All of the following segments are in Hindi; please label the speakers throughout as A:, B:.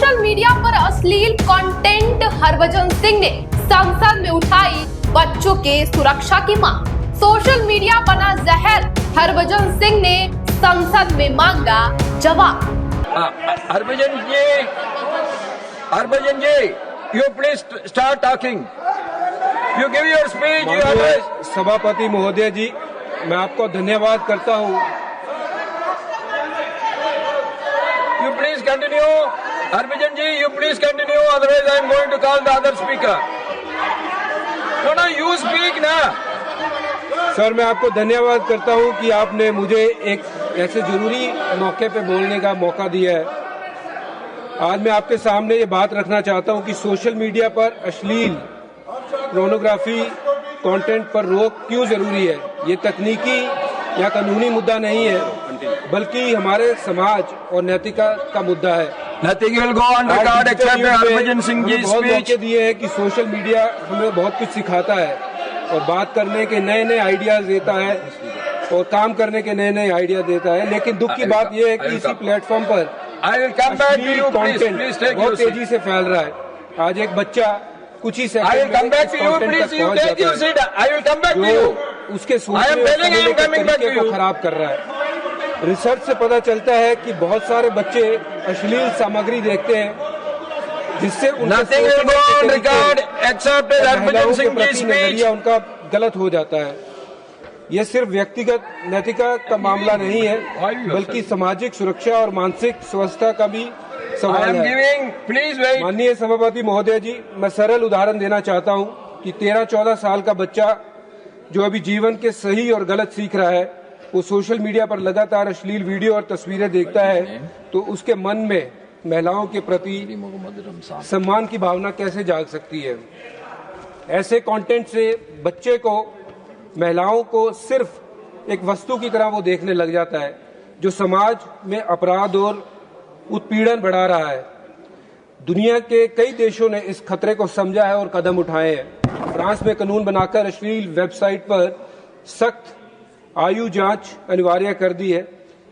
A: सोशल मीडिया पर अश्लील कंटेंट हरभजन सिंह ने संसद में उठाई बच्चों के सुरक्षा की मांग। सोशल मीडिया बना जहर, हरभजन सिंह ने संसद में मांगा जवाब।
B: हरभजन जी, you please start talking. You give your speech, you address.
C: सभापति महोदय जी, मैं आपको धन्यवाद करता हूँ।
B: You please continue. Harbhajan ji, you please continue. Otherwise, I am going to call the other speaker. No, you speak ना।
C: सर, मैं आपको धन्यवाद करता हूँ कि आपने मुझे एक ऐसे जरूरी मौके पे बोलने का मौका दिया है। आज मैं आपके सामने ये बात रखना चाहता हूँ कि सोशल मीडिया पर अश्लील पोर्नोग्राफी कंटेंट पर रोक क्यों जरूरी है। ये तकनीकी या कानूनी मुद्दा नहीं है, बल्कि हमारे समाज और नैतिकता का मुद्दा है।
B: Nothing will go on record except Harbhajan Singh ji
C: बहुत
B: speech.
C: मौके दिए हैं कि सोशल मीडिया हमें बहुत कुछ सिखाता है और बात करने के नए नए आइडियाज देता है और काम करने के नए नए आइडियाज देता है। लेकिन दुख की बात यह है कि इसी प्लेटफॉर्म पर कंटेंट बहुत तेजी से फैल रहा है। आज एक बच्चा कुछ ही सेकंड में कंटेंट तक पहुंच जाता है जो उसके सोचने को खराब कर रहा है। रिसर्च से पता चलता है कि बहुत सारे बच्चे अश्लील सामग्री देखते हैं, जिससे नजरिया उनका गलत हो जाता है। यह सिर्फ व्यक्तिगत नैतिकता का मामला नहीं है, बल्कि सामाजिक सुरक्षा और मानसिक स्वास्थ्य का भी सवाल है। माननीय सभापति महोदय जी, मैं सरल उदाहरण देना चाहता हूं कि 13-14 साल का बच्चा जो अभी जीवन के सही और गलत सीख रहा है, वो सोशल मीडिया पर लगातार अश्लील वीडियो और तस्वीरें देखता है, तो उसके मन में महिलाओं के प्रति सम्मान की भावना कैसे जाग सकती है। ऐसे कंटेंट से बच्चे को, महिलाओं को सिर्फ एक वस्तु की तरह वो देखने लग जाता है, जो समाज में अपराध और उत्पीड़न बढ़ा रहा है। दुनिया के कई देशों ने इस खतरे को समझा है और कदम उठाए हैं। फ्रांस में कानून बनाकर अश्लील वेबसाइट पर सख्त आयु जांच अनिवार्य कर दी है।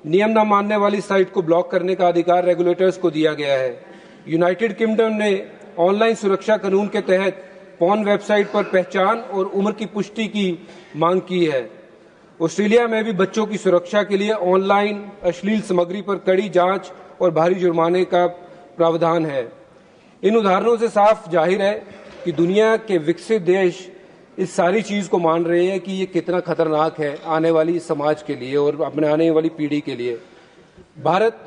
C: नियम न मानने वाली साइट को ब्लॉक करने का अधिकार रेगुलेटर्स को दिया गया है। यूनाइटेड किंगडम ने ऑनलाइन सुरक्षा कानून के तहत पॉर्न वेबसाइट पर पहचान और उम्र की पुष्टि की मांग की है। ऑस्ट्रेलिया में भी बच्चों की सुरक्षा के लिए ऑनलाइन अश्लील सामग्री पर कड़ी जांच और भारी जुर्माने का प्रावधान है। इन उदाहरणों से साफ जाहिर है कि दुनिया के विकसित देश इस सारी चीज को मान रहे हैं कि ये कितना खतरनाक है आने वाली समाज के लिए और अपने आने वाली पीढ़ी के लिए। भारत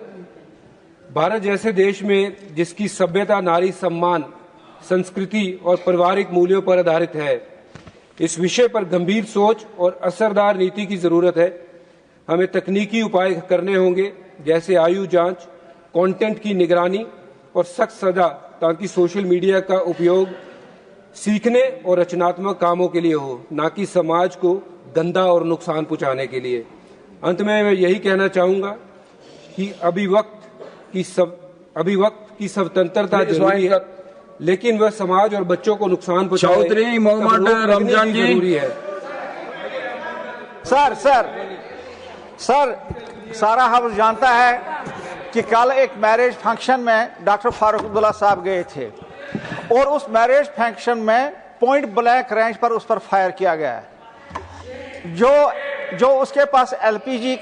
C: जैसे देश में, जिसकी सभ्यता नारी सम्मान, संस्कृति और पारिवारिक मूल्यों पर आधारित है, इस विषय पर गंभीर सोच और असरदार नीति की जरूरत है। हमें तकनीकी उपाय करने होंगे, जैसे आयु जांच, कंटेंट की निगरानी और सख्त सजा, ताकि सोशल मीडिया का उपयोग सीखने और रचनात्मक कामों के लिए हो, ना कि समाज को गंदा और नुकसान पहुंचाने के लिए। अंत में मैं यही कहना चाहूंगा कि अभी वक्त की स्वतंत्रता जरूरी है, लेकिन वह समाज और बच्चों को नुकसान पहुंचाए
B: चौधरी मोहम्मद रमजान जी
C: जरूरी है।
D: सर, सारा हम जानता है कि कल एक मैरिज फंक्शन में डॉक्टर फारूक अब्दुल्ला साहब गए थे और उस मैरिज फंक्शन में पॉइंट ब्लैंक रेंज पर उस पर फायर किया गया है। जो उसके पास एसपीजी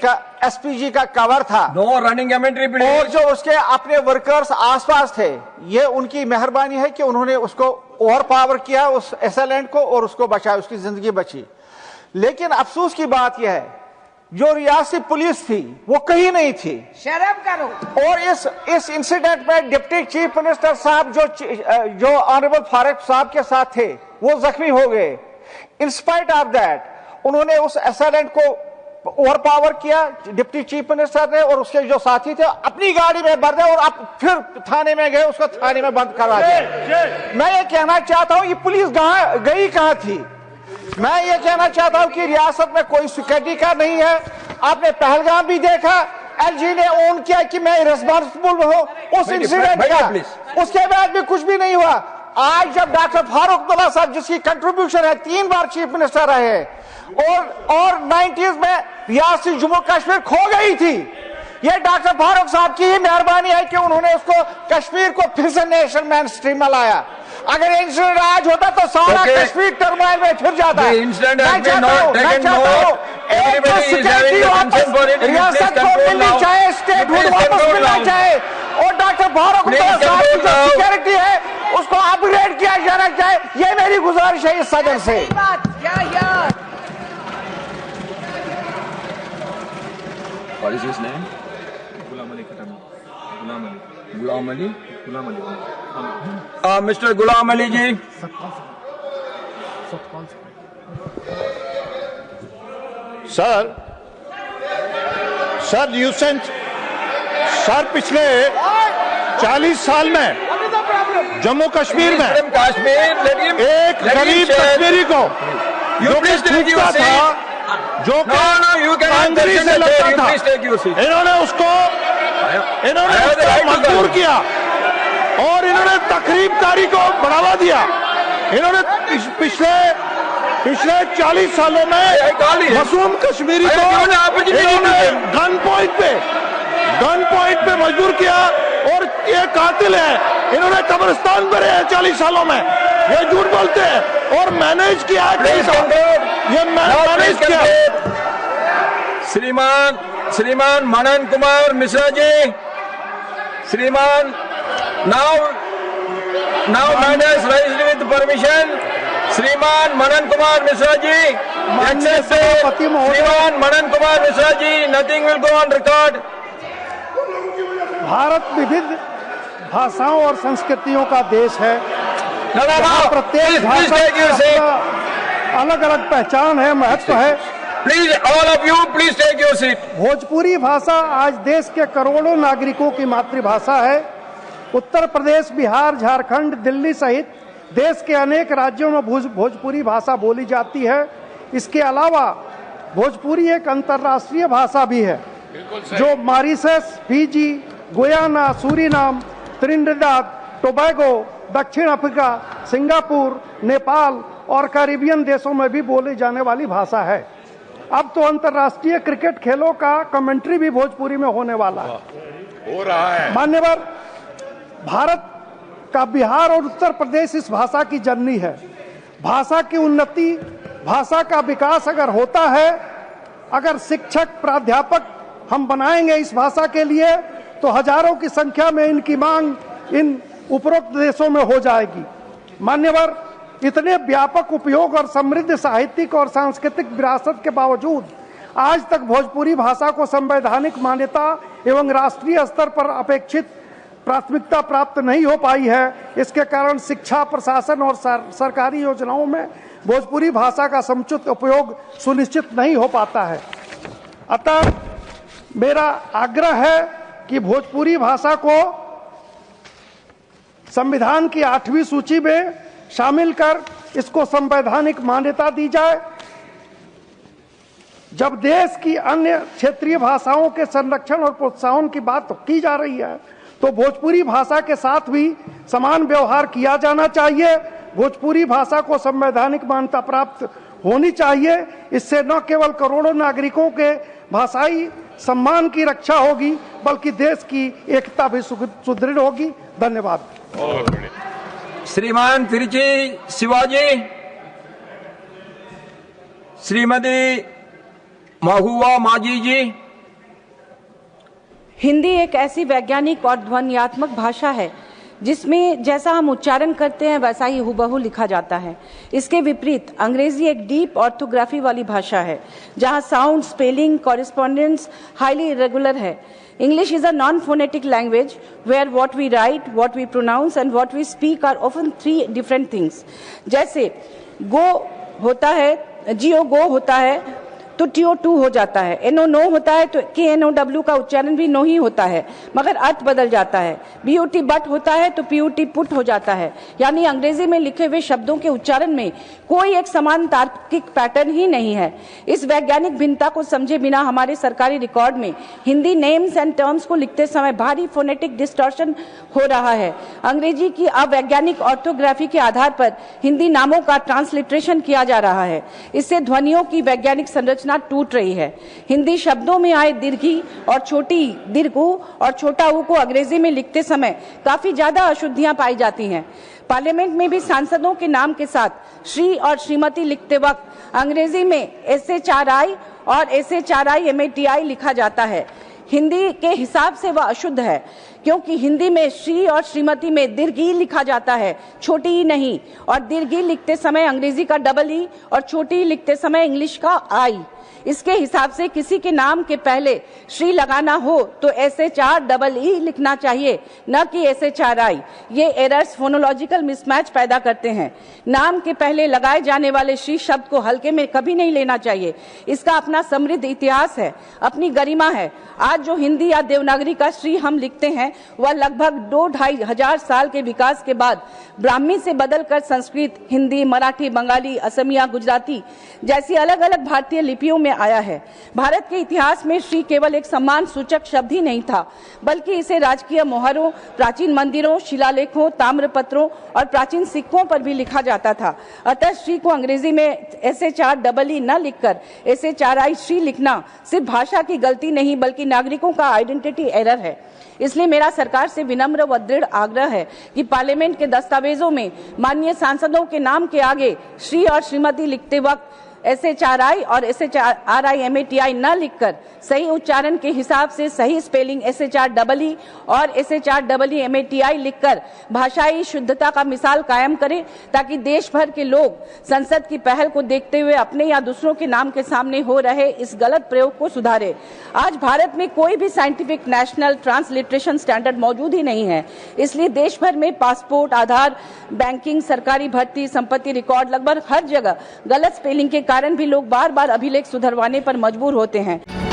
D: का कवर था,
B: नो रनिंग कमेंट्री प्लीज,
D: और जो उसके अपने वर्कर्स आसपास थे, ये उनकी मेहरबानी है कि उन्होंने उसको ओवर पावर किया, उस एसएलएंट को, और उसको बचाया, उसकी जिंदगी बची। लेकिन अफसोस की बात यह है, जो रियासती पुलिस थी वो कहीं नहीं थी।
E: शर्म करो। और
D: इस इंसिडेंट में डिप्टी चीफ मिनिस्टर साहब जो ऑनरेबल फारूक साहब के साथ थे, वो जख्मी हो गए। इन स्पाइट ऑफ दैट उन्होंने उस एसएलएंट को ओवर पावर किया, डिप्टी चीफ मिनिस्टर ने, और उसके जो साथी थे अपनी गाड़ी में भर दिया और अब फिर थाने में गए, उसको थाने में बंद करवा दिया। मैं ये कहना चाहता हूं, ये पुलिस गई कहां थी? मैं ये कहना चाहता हूं कि रियासत में कोई सिक्योरिटी का नहीं है। आपने पहलगाम भी देखा, एलजी ने ओन किया कि मैं रिस्पॉन्सिबल हूं उस इंसिडेंट का, उसके बाद भी कुछ भी नहीं हुआ। आज जब डॉक्टर फारूक अब्दुल्ला साहब, जिसकी कंट्रीब्यूशन है, 3 बार चीफ मिनिस्टर रहे, और 90s में रियासती जम्मू कश्मीर खो गई थी, ये डॉक्टर फारूक साहब की ही मेहरबानी है कि उन्होंने उसको कश्मीर को फिर से नेशनल मेन स्ट्रीम में लाया। अगर इंसिडेंट आज होता तो सारा कश्मीर टर्मोइल में फिर जाता है। रियासत को मिलनी चाहिए, स्टेटहुड वापस मिलना चाहिए और डॉक्टर फारूक साहब की जो सिक्योरिटी है उसको अपग्रेड किया जाना चाहिए। ये मेरी गुजारिश है इस सदन से।
B: What is his name? Ghulam Ali Khatami. Ghulam Ali. Mr. Ghulam Ali ji.
F: Sir nuisance sir पिछले 40 साल में जम्मू कश्मीर में एक गरीब कश्मीरी को जो पूछता था, जो कांग्रेस से लगता था, इन्होंने उसको मजबूर किया और इन्होंने तकरीबकारी को बढ़ावा दिया। इन्होंने पिछले 40 सालों में मासूम कश्मीरी को इन्होंने गन पॉइंट पे मजबूर किया और ये कातिल है। इन्होंने कब्रिस्तान भरे हैं 40 सालों में, ये झूठ बोलते हैं और मैनेज किया है। ये मैनेज किया।
B: श्रीमान मनन कुमार मिश्रा जी, श्रीमान now matters raised with permission, श्रीमान मनन कुमार मिश्रा जी, श्रीमान Manan Kumar Mishra ji, nothing will go on record.
G: Bharat विविध भाषाओं और संस्कृतियों का देश है। प्रत्येक भाषा की अलग अलग पहचान है, महत्व है।
B: Please, all of you, please take your seat.
G: Bhojpuri भाषा आज देश के करोड़ों नागरिकों की मातृभाषा है। उत्तर प्रदेश, बिहार, झारखंड, दिल्ली सहित देश के अनेक राज्यों में भोजपुरी भाषा बोली जाती है। इसके अलावा भोजपुरी एक अंतर्राष्ट्रीय भाषा भी है जो Mauritius, Fiji, Guyana, Suriname, Trinidad, Tobago, दक्षिण अफ्रीका, सिंगापुर, नेपाल और कैरिबियन देशों में भी बोली जाने वाली भाषा है। अब तो अंतर्राष्ट्रीय क्रिकेट खेलों का कमेंट्री भी भोजपुरी में होने वाला है,
F: हो रहा है।
G: मान्यवर, भारत का बिहार और उत्तर प्रदेश इस भाषा की जननी है। भाषा की उन्नति, भाषा का विकास अगर होता है, अगर शिक्षक, प्राध्यापक हम बनाएंगे इस भाषा के लिए, तो हजारों की संख्या में इनकी मांग इन उपरोक्त देशों में हो जाएगी। मान्यवर, इतने व्यापक उपयोग और समृद्ध साहित्यिक और सांस्कृतिक विरासत के बावजूद आज तक भोजपुरी भाषा को संवैधानिक मान्यता एवं राष्ट्रीय स्तर पर अपेक्षित प्राथमिकता प्राप्त नहीं हो पाई है। इसके कारण शिक्षा, प्रशासन और सरकारी योजनाओं में भोजपुरी भाषा का समुचित उपयोग सुनिश्चित नहीं हो पाता है। अतः मेरा आग्रह है कि भोजपुरी भाषा को संविधान की 8वीं सूची में शामिल कर इसको संवैधानिक मान्यता दी जाए। जब देश की अन्य क्षेत्रीय भाषाओं के संरक्षण और प्रोत्साहन की बात की जा रही है, तो भोजपुरी भाषा के साथ भी समान व्यवहार किया जाना चाहिए। भोजपुरी भाषा को संवैधानिक मान्यता प्राप्त होनी चाहिए। इससे न केवल करोड़ों नागरिकों के भाषाई सम्मान की रक्षा होगी, बल्कि देश की एकता भी सुदृढ़ होगी। धन्यवाद।
B: श्रीमान तिरुचि शिवाजी, श्रीमती महुआ माजी जी।
H: हिंदी एक ऐसी वैज्ञानिक और ध्वन्यात्मक भाषा है जिसमें जैसा हम उच्चारण करते हैं वैसा ही हुबहू लिखा जाता है। इसके विपरीत अंग्रेजी एक डीप ऑर्थोग्राफी वाली भाषा है जहां sound, spelling, correspondence highly irregular है। English is a non-phonetic language where what we write, what we pronounce and what we speak are often 3 different things. जैसे go होता है, go go होता है तो TO2 हो जाता है, NO नो होता है तो KNOW का उच्चारण भी नो ही होता है, मगर अर्थ बदल जाता है। BUT बट होता है तो PUT पुट हो जाता है। यानी अंग्रेजी में लिखे हुए शब्दों के उच्चारण में कोई एक समान तार्किक पैटर्न ही नहीं है। इस वैज्ञानिक भिन्नता को समझे बिना हमारे सरकारी रिकॉर्ड में हिंदी नेम्स एंड टर्म्स को लिखते समय भारी फोनेटिक डिस्टॉर्शन हो रहा है। अंग्रेजी की अवैज्ञानिक ऑर्थोग्राफी के आधार पर हिंदी नामों का ट्रांसलिट्रेशन किया जा रहा है। इससे ध्वनियों की वैज्ञानिक संरचना संरचना टूट रही है। हिंदी शब्दों में आए दीर्घी और छोटी दीर्घ ऊ और छोटा ऊ को अंग्रेजी में लिखते समय काफी ज्यादा अशुद्धियां पाई जाती हैं। पार्लियामेंट में भी सांसदों के नाम के साथ श्री और श्रीमती लिखते वक्त अंग्रेजी में SHRI और SHRIMATI लिखा जाता है। हिंदी के हिसाब से वह अशुद्ध है, क्योंकि हिंदी में श्री और श्रीमती में दीर्घी लिखा जाता है, छोटी ई नहीं। और दीर्घी लिखते समय अंग्रेजी का डबल ई और छोटी लिखते समय इंग्लिश का आई। इसके हिसाब से किसी के नाम के पहले श्री लगाना हो तो SHREE लिखना चाहिए, न कि SHRI। ये एरर्स फोनोलॉजिकल मिसमैच पैदा करते हैं। नाम के पहले लगाए जाने वाले श्री शब्द को हल्के में कभी नहीं लेना चाहिए। इसका अपना समृद्ध इतिहास है, अपनी गरिमा है। आज जो हिंदी या देवनागरी का श्री हम लिखते हैं वह लगभग 2-2.5 हजार साल के विकास के बाद ब्राह्मी से बदलकर संस्कृत, हिंदी, मराठी, बंगाली, असमिया, गुजराती जैसी अलग अलग भारतीय लिपियों में आया है। भारत के इतिहास में श्री केवल एक सम्मान सूचक शब्द ही नहीं था, बल्कि इसे राजकीय मोहरों, प्राचीन मंदिरों, शिलालेखों, ताम्रपत्रों और प्राचीन सिक्कों पर भी लिखा जाता था। अतः श्री को अंग्रेजी में SHREE न लिखकर SHRI श्री लिखना सिर्फ भाषा की गलती नहीं बल्कि नागरिकों का आइडेंटिटी एरर है। इसलिए मेरा सरकार से विनम्र व दृढ़ आग्रह है कि पार्लियामेंट के दस्तावेजों में माननीय सांसदों के नाम के आगे श्री और श्रीमती लिखते वक्त SHRI और SHRIMATI न लिखकर सही उच्चारण के हिसाब से सही स्पेलिंग SHREE और SHREMATI लिखकर भाषाई शुद्धता का मिसाल कायम करें, ताकि देश भर के लोग संसद की पहल को देखते हुए अपने या दूसरों के नाम के सामने हो रहे इस गलत प्रयोग को सुधारे। आज भारत में कोई भी साइंटिफिक नेशनल ट्रांसलिटरेशन स्टैंडर्ड मौजूद ही नहीं है। इसलिए देश भर में पासपोर्ट, आधार, बैंकिंग, सरकारी भर्ती, संपत्ति रिकॉर्ड लगभग हर जगह गलत स्पेलिंग के कारण भी लोग बार बार अभिलेख सुधरवाने पर मजबूर होते हैं।